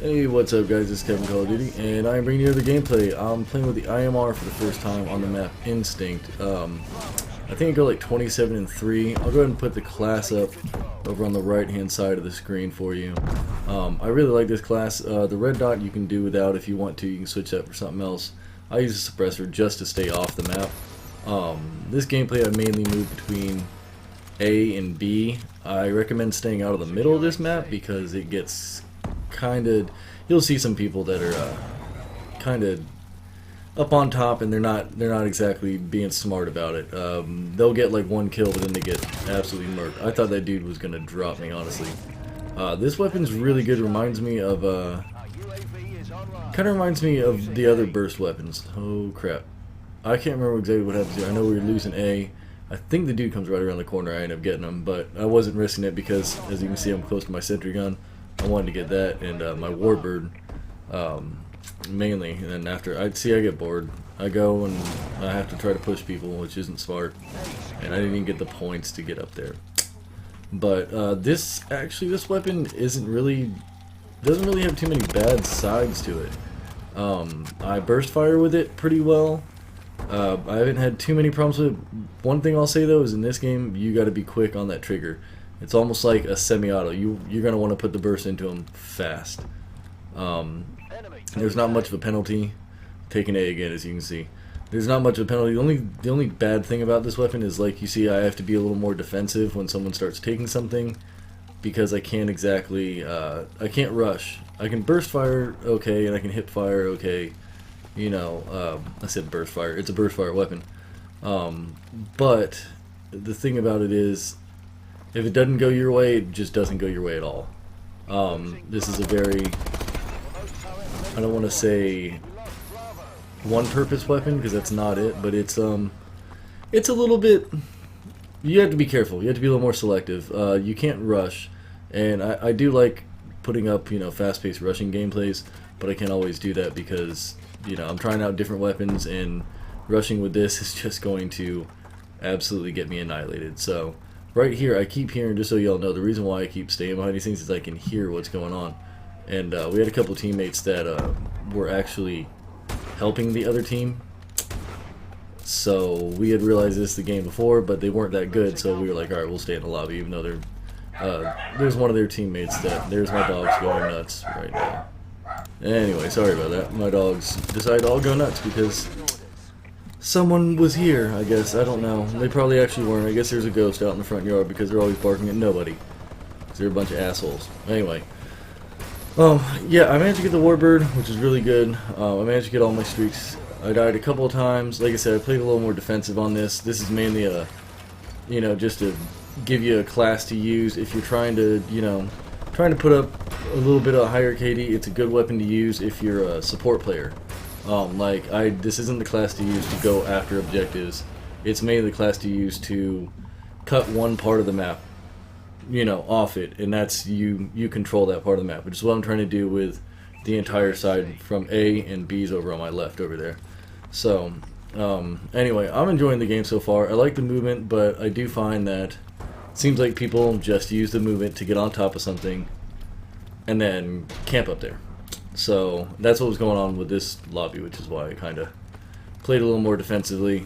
Hey, what's up guys, it's Kevin Call of Duty, and I'm bringing you the gameplay. I'm playing with the IMR for the first time on the map Instinct. I think I go like 27 and 3. I'll go ahead and put the class up over on the right hand side of the screen for you. I really like this class. The red dot you can do without if you want to. You can switch that for something else. I use a suppressor just to stay off the map. This gameplay I mainly move between A and B. I recommend staying out of the middle of this map because it gets you'll see some people that are kind of up on top and they're not exactly being smart about it. They'll get like one kill, but then they get absolutely murked. I thought that dude was gonna drop me, honestly. This weapon's really good. Reminds me of kind of reminds me of the other burst weapons. Oh crap! I can't remember exactly what happens here. I know we were losing A. I think the dude comes right around the corner. I end up getting him, but I wasn't risking it because, as you can see, I'm close to my sentry gun. I wanted to get that and my warbird mainly, and then after I get bored, I go and I have to try to push people, which isn't smart, and I didn't even get the points to get up there. But this weapon doesn't really have too many bad sides to it. I burst fire with it pretty well. I haven't had too many problems with it. One thing I'll say though is in this game you got to be quick on that trigger. It's almost like a semi-auto. You're going to want to put the burst into them fast. There's not much of a penalty. Taking A again, as you can see. There's not much of a penalty. The only bad thing about this weapon is, like you see, I have to be a little more defensive when someone starts taking something, because I can't exactly, I can't rush. I can burst fire, okay, and I can hip fire, okay. You know, I said burst fire. It's a burst fire weapon. But the thing about it is, if it doesn't go your way, it just doesn't go your way at all. This is a very, I don't want to say one-purpose weapon because that's not it, but it's a little bit. You have to be careful. You have to be a little more selective. You can't rush, and I do like putting up fast-paced rushing gameplays, but I can't always do that because I'm trying out different weapons, and rushing with this is just going to absolutely get me annihilated. So. Right here, I keep hearing, just so y'all know, the reason why I keep staying behind these things is I can hear what's going on. And we had a couple teammates that were actually helping the other team. So we had realized this the game before, but they weren't that good, so we were like, alright, we'll stay in the lobby, even though there's one of their teammates there's my dogs going nuts right now. Anyway, sorry about that. My dogs decided to all go nuts because someone was here, I guess. I don't know. They probably actually weren't. I guess there's a ghost out in the front yard because they're always barking at nobody. Because they're a bunch of assholes. Anyway. Yeah, I managed to get the warbird, which is really good. I managed to get all my streaks. I died a couple of times. Like I said, I played a little more defensive on this. This is mainly just to give you a class to use. If you're trying to put up a little bit of higher KD, it's a good weapon to use if you're a support player. This isn't the class to use to go after objectives. It's mainly the class to use to cut one part of the map, off it, and that's you control that part of the map, which is what I'm trying to do with the entire side from A and B's over on my left over there. So, anyway, I'm enjoying the game so far. I like the movement, but I do find that it seems like people just use the movement to get on top of something and then camp up there. So that's what was going on with this lobby, which is why I kind of played a little more defensively.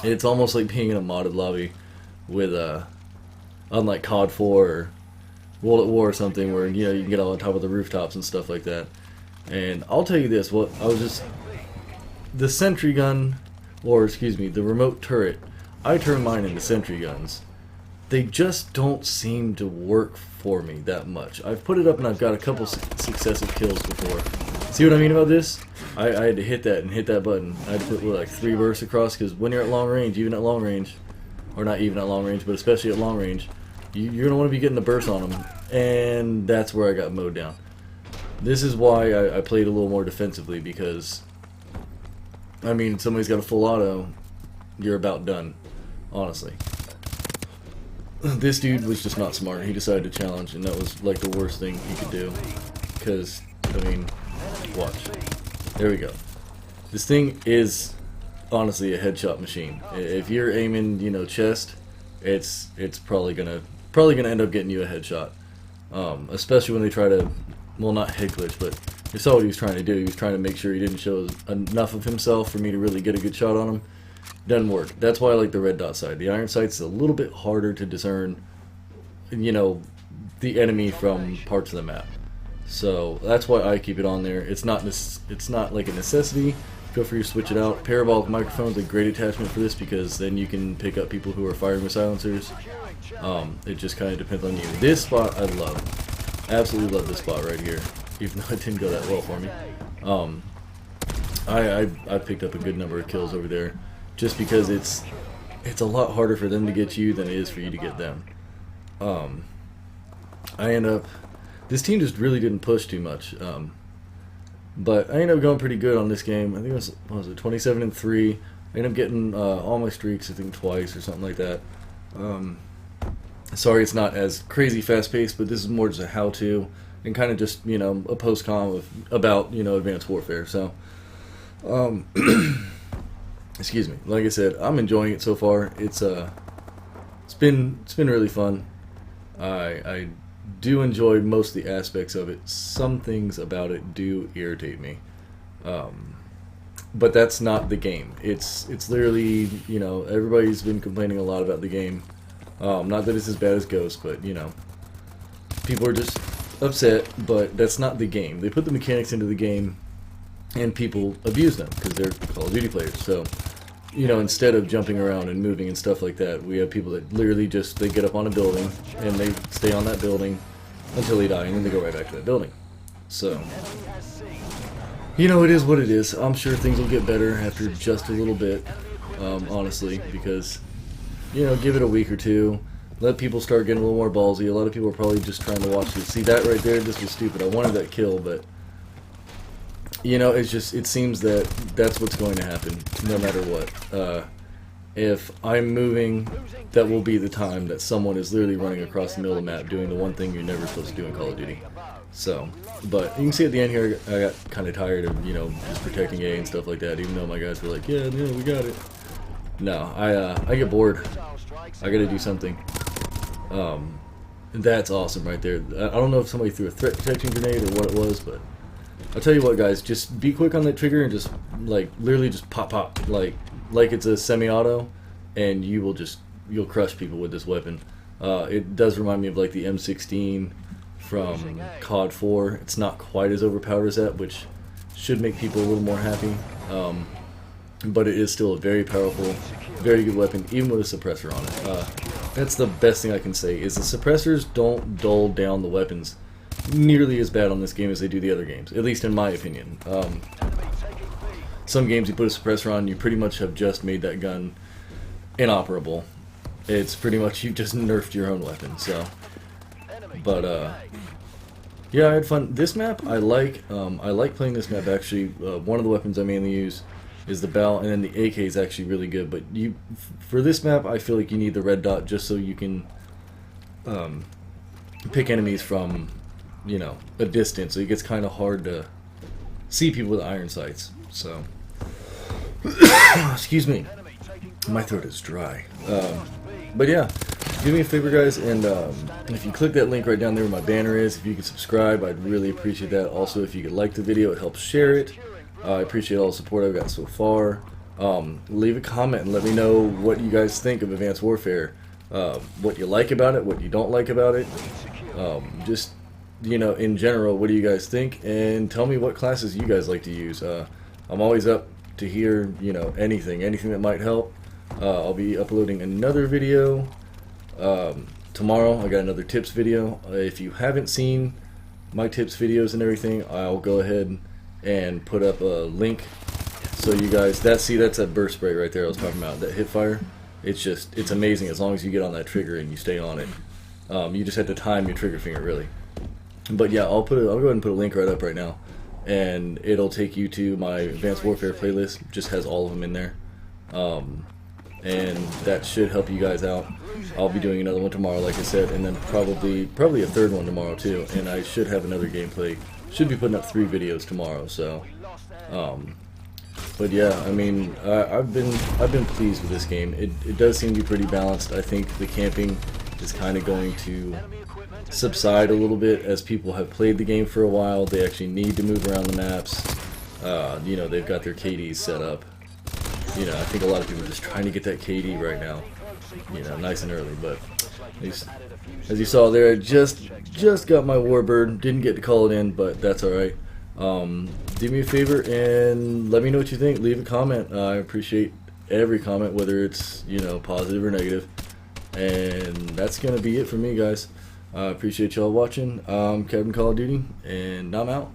It's almost like being in a modded lobby with unlike COD 4 or World at War or something, where you can get on top of the rooftops and stuff like that. And I'll tell you this: the sentry gun, or excuse me, the remote turret. I turn mine into sentry guns. They just don't seem to work for me that much. I've put it up and I've got a couple successive kills before. See what I mean about this? I had to hit that and hit that button. I had to put like 3 bursts across, because when you're at long range, even at long range, or not even at long range, but especially at long range, you're going to want to be getting the burst on them, and that's where I got mowed down. This is why I played a little more defensively, because, I mean, if somebody's got a full auto, you're about done, honestly. This dude was just not smart. He decided to challenge, and that was like the worst thing he could do. Because, I mean, watch. There we go. This thing is honestly a headshot machine. If you're aiming, chest, it's probably gonna end up getting you a headshot. Especially when they try to well, not head glitch, but you saw what he was trying to do. He was trying to make sure he didn't show enough of himself for me to really get a good shot on him. Doesn't work. That's why I like the red dot sight. The iron sight's a little bit harder to discern, you know, the enemy from parts of the map. So that's why I keep it on there. It's not like a necessity. Feel free to switch it out. Parabolic microphone's a great attachment for this because then you can pick up people who are firing with silencers. It just kind of depends on you. This spot I love. Absolutely love this spot right here, even though it didn't go that well for me. I picked up a good number of kills over there just because it's a lot harder for them to get you than it is for you to get them. This team just really didn't push too much, but I ended up going pretty good on this game. I think it was, what was it, 27-3. I ended up getting all my streaks, I think twice or something like that. Sorry it's not as crazy fast-paced, but this is more just a how-to and kind of just, you know, a post-com about, you know, Advanced Warfare. So, excuse me. Like I said, I'm enjoying it so far. It's been really fun. I do enjoy most of the aspects of it. Some things about it do irritate me, but that's not the game. It's literally, you know, everybody's been complaining a lot about the game. Not that it's as bad as Ghost, but you know, people are just upset. But that's not the game. They put the mechanics into the game, and people abuse them because they're Call of Duty players. So, you know, instead of jumping around and moving and stuff like that, we have people that literally just, they get up on a building and they stay on that building until they die, and then they go right back to that building. So, you know, it is what it is. I'm sure things will get better after just a little bit, honestly, because, you know, give it a week or two, let people start getting a little more ballsy. A lot of people are probably just trying to watch this. See, that right there, this was stupid. I wanted that kill, but, you know, it's just, it seems that that's what's going to happen, no matter what. If I'm moving, that will be the time that someone is literally running across the middle of the map doing the one thing you're never supposed to do in Call of Duty. So, but you can see at the end here, I got kind of tired of, you know, just protecting A and stuff like that, even though my guys were like, yeah, we got it. No, I get bored. I gotta do something. That's awesome right there. I don't know if somebody threw a threat detection grenade or what it was, but I'll tell you what, guys, just be quick on that trigger and just, like, literally just pop, like it's a semi-auto, and you'll crush people with this weapon. It does remind me of, like, the M16 from COD 4. It's not quite as overpowered as that, which should make people a little more happy. But it is still a very powerful, very good weapon, even with a suppressor on it. That's the best thing I can say, is the suppressors don't dull down the weapons nearly as bad on this game as they do the other games, at least in my opinion. Some games you put a suppressor on, you pretty much have just made that gun inoperable. It's pretty much, you've just nerfed your own weapon, so. But, yeah, I had fun. This map, I like playing this map, actually. One of the weapons I mainly use is the BAL, and then the AK is actually really good, but for this map, I feel like you need the red dot just so you can pick enemies from, you know, a distance, so it gets kind of hard to see people with iron sights, so. Excuse me, my throat is dry. But yeah, do me a favor, guys, and if you click that link right down there where my banner is, if you could subscribe, I'd really appreciate that. Also, if you could like the video, it helps share it. I appreciate all the support I've got so far. Leave a comment and let me know what you guys think of Advanced Warfare, what you like about it, what you don't like about it, just, you know, in general, what do you guys think, and tell me what classes you guys like to use. I'm always up to hear, you know, anything that might help. I'll be uploading another video tomorrow. I got another tips video. If you haven't seen my tips videos and everything, I'll go ahead and put up a link so you guys, that's that burst spray right there I was talking about, that hip fire. It's amazing as long as you get on that trigger and you stay on it. You just have to time your trigger finger, really. But yeah, I'll go ahead and put a link right up right now, and it'll take you to my Advanced Warfare playlist. Just has all of them in there, and that should help you guys out. I'll be doing another one tomorrow, like I said, and then probably a third one tomorrow too. And I should have another gameplay. Should be putting up 3 videos tomorrow. So, but yeah, I mean, I've been pleased with this game. It does seem to be pretty balanced. I think the camping is kind of going to subside a little bit as people have played the game for a while. They actually need to move around the maps. You know, they've got their KDs set up. You know, I think a lot of people are just trying to get that KD right now, you know, nice and early. But as you saw there, I just got my Warbird. Didn't get to call it in, but that's alright. Do me a favor and let me know what you think. Leave a comment. I appreciate every comment, whether it's, you know, positive or negative. And that's going to be it for me, guys. I appreciate y'all watching. Captain Call of Duty, and I'm out.